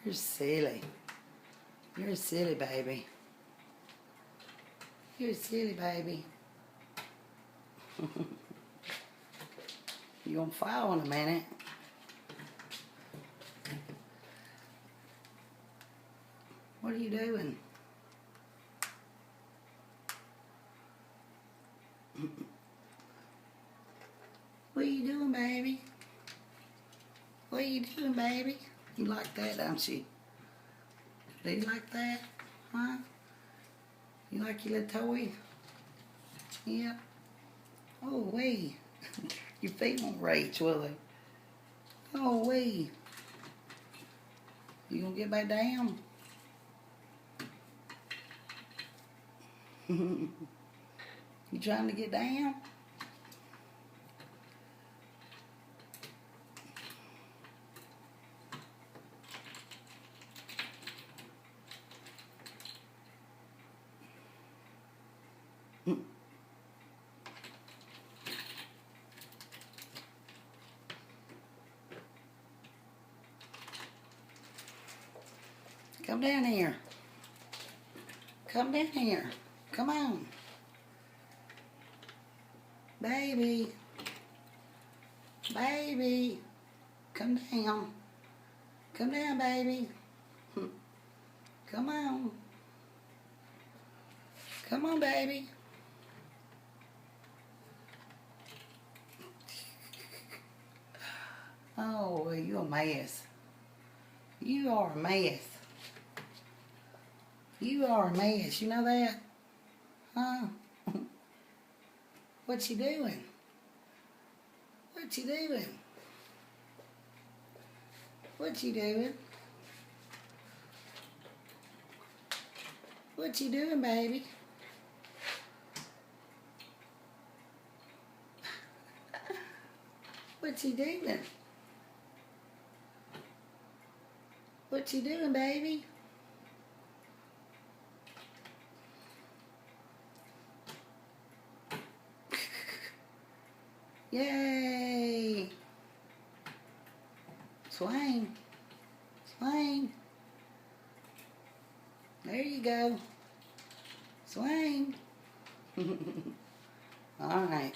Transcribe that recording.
You're silly. You're silly, baby. You're silly, baby. You're gonna fall in a minute. What are you doing? What are you doing, baby? What are you doing, baby? You like that, don't you? Do you like that? Huh? You like your little toy? Yeah. Oh, wee. Your feet won't reach, will they? Oh, wee. You gonna get back down? You trying to get down? Come down here. Come down here. Come on. Baby. Baby. Come down. Come down, baby. Come on. Come on, baby. Oh, well, you're a mess. You are a mess. You are a mess. You know that? Huh? What you doing? What you doing? What you doing? What you doing, baby? What you doing? What you doing, baby? Yay! Swing. Swing. There you go. Swing. All right.